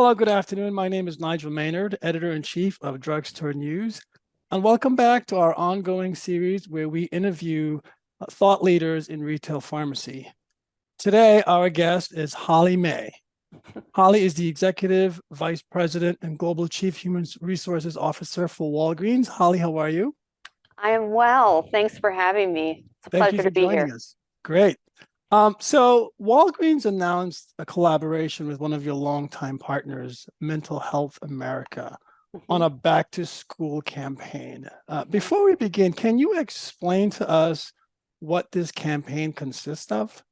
Hello, good afternoon. My name is Nigel Maynard, Editor-in-Chief of Drugstore News, and welcome back to our ongoing series where we interview thought leaders in retail pharmacy. Today, our guest is Holly May. Holly is the Executive Vice President and Global Chief Human Resources Officer for Walgreens. Holly, how are you? I am well. Thanks for having me. It's a Thank you pleasure for to be joining here. us. Great. So Walgreens announced a collaboration with one of your longtime partners, Mental Health America, on Mhm. a back to school campaign. Before we begin, can you explain to us what this campaign consists of?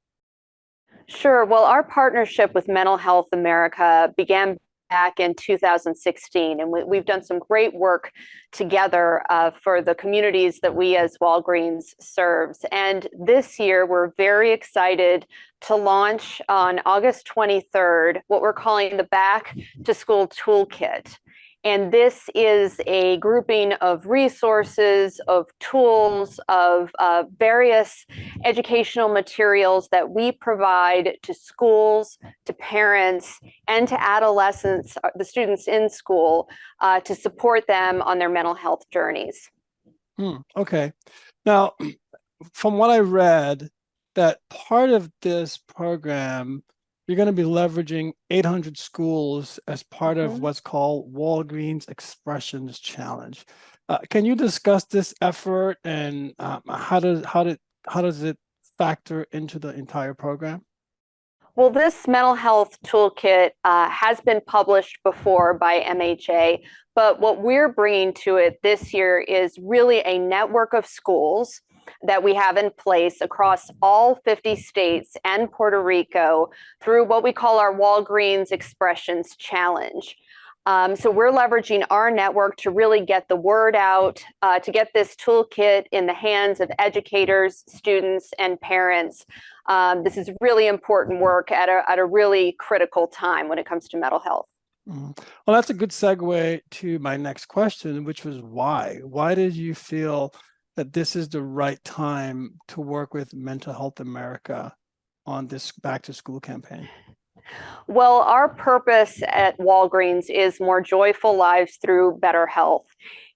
Sure. Well, our partnership with Mental Health America began back in 2016, and we've done some great work together for the communities that we as Walgreens serves. And this year, we're very excited to launch on August 23rd what we're calling the Back to School Toolkit. And this is a grouping of resources, of tools, of various educational materials that we provide to schools, to parents, and to adolescents, the students in school, to support them on their mental health journeys. Okay. Now, from what I read, that part of this program, you're going to be leveraging 800 schools as part of Mhm. what's called Walgreens Expressions Challenge. Can you discuss this effort and how does it factor into the entire program? Well, this mental health toolkit has been published before by MHA, but what we're bringing to it this year is really a network of schools that we have in place across all 50 states and Puerto Rico through what we call our Walgreens Expressions Challenge. So we're leveraging our network to really get the word out, to get this toolkit in the hands of educators, students, and parents. This is really important work at a really critical time when it comes to mental health. Well, that's a good segue to my next question, which was why? Why did you feel that this is the right time to work with Mental Health America on this back to school campaign? Well, our purpose at Walgreens is more joyful lives through better health.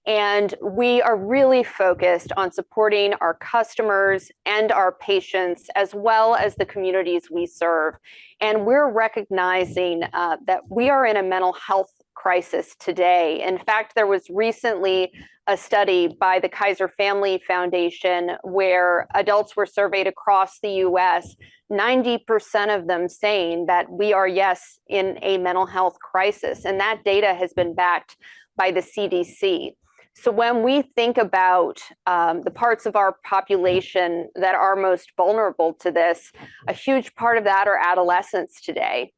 And we are really focused on supporting our customers and our patients, as well as the communities we serve. And we're recognizing that we are in a mental health crisis today. In fact, there was recently a study by the Kaiser Family Foundation where adults were surveyed across the US, 90% of them saying that we are, yes, in a mental health crisis. And that data has been backed by the CDC. So when we think about the parts of our population that are most vulnerable to this, a huge part of that are adolescents today.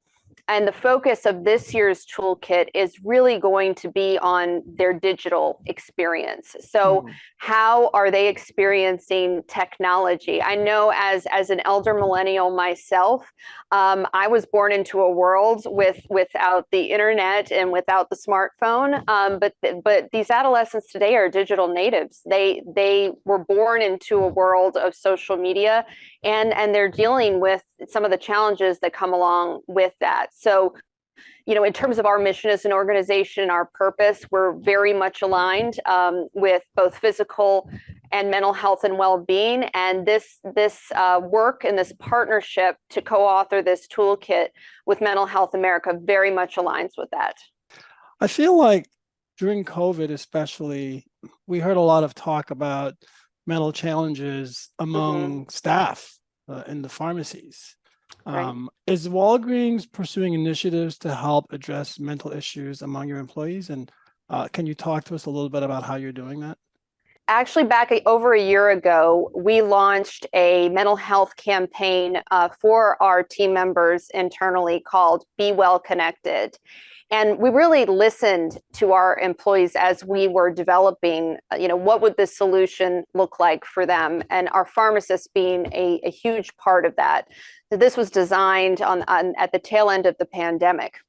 And the focus of this year's toolkit is really going to be on their digital experience. So Mhm. how are they experiencing technology? I know as an elder millennial myself, I was born into a world without the internet and without the smartphone. But these adolescents today are digital natives. They were born into a world of social media, and they're dealing with some of the challenges that come along with that. So, in terms of our mission as an organization, our purpose, we're very much aligned with both physical and mental health and well-being. And this work and this partnership to co-author this toolkit with Mental Health America very much aligns with that. I feel like during COVID, especially, we heard a lot of talk about mental challenges Mm-hmm. among staff in the pharmacies. Right. Is Walgreens pursuing initiatives to help address mental issues among your employees? And can you talk to us a little bit about how you're doing that? Actually, back over a year ago, we launched a mental health campaign for our team members internally called Be Well Connected. And we really listened to our employees as we were developing, what would the solution look like for them? And our pharmacists being a huge part of that. So this was designed at the tail end of the pandemic.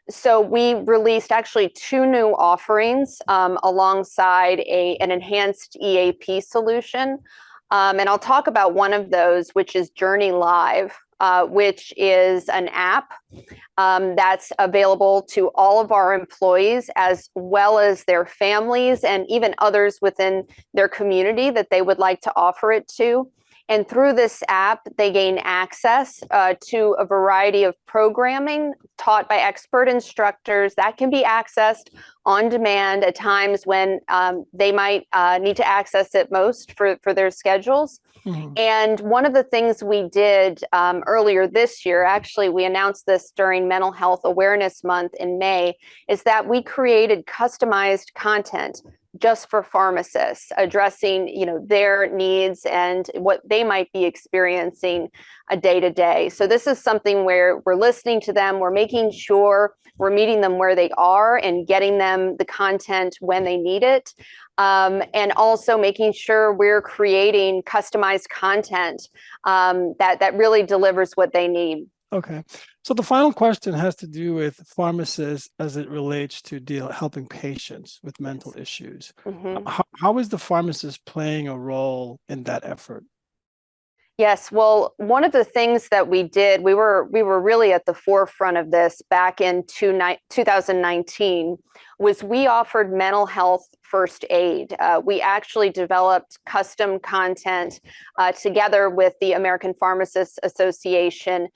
So we released actually two new offerings alongside an enhanced EAP solution. And I'll talk about one of those, which is Journey Live. which is an app that's available to all of our employees as well as their families and even others within their community that they would like to offer it to. And through this app, they gain access to a variety of programming taught by expert instructors that can be accessed on demand at times when they might need to access it most for their schedules. Mm-hmm. And one of the things we did earlier this year, actually, we announced this during Mental Health Awareness Month in May, is that we created customized content just for pharmacists, addressing, their needs and what they might be experiencing a day to day. So this is something where we're listening to them, we're making sure we're meeting them where they are and getting them the content when they need it. And also making sure we're creating customized content that really delivers what they need. Okay. So the final question has to do with pharmacists as it relates to helping patients with mental issues. Mm-hmm. How is the pharmacist playing a role in that effort? Yes, well, one of the things that we did, we were really at the forefront of this back in 2019, was we offered mental health first aid. We actually developed custom content together with the American Pharmacists Association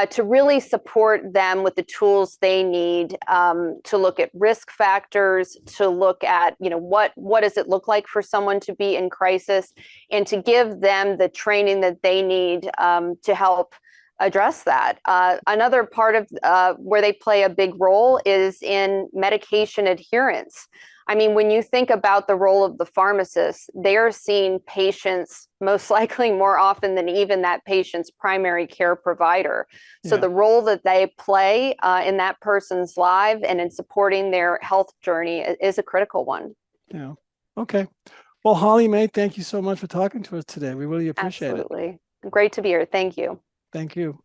to really support them with the tools they need to look at risk factors, to look at, what does it look like for someone to be in crisis, and to give them the training that they need to help address that. Another part of where they play a big role is in medication adherence. I mean, when you think about the role of the pharmacist, they are seeing patients most likely more often than even that patient's primary care provider. So the role that they play in that person's life and in supporting their health journey is a critical one. Yeah. Okay. Well, Holly May, thank you so much for talking to us today. We really appreciate it. Absolutely. Great to be here. Thank you. Thank you.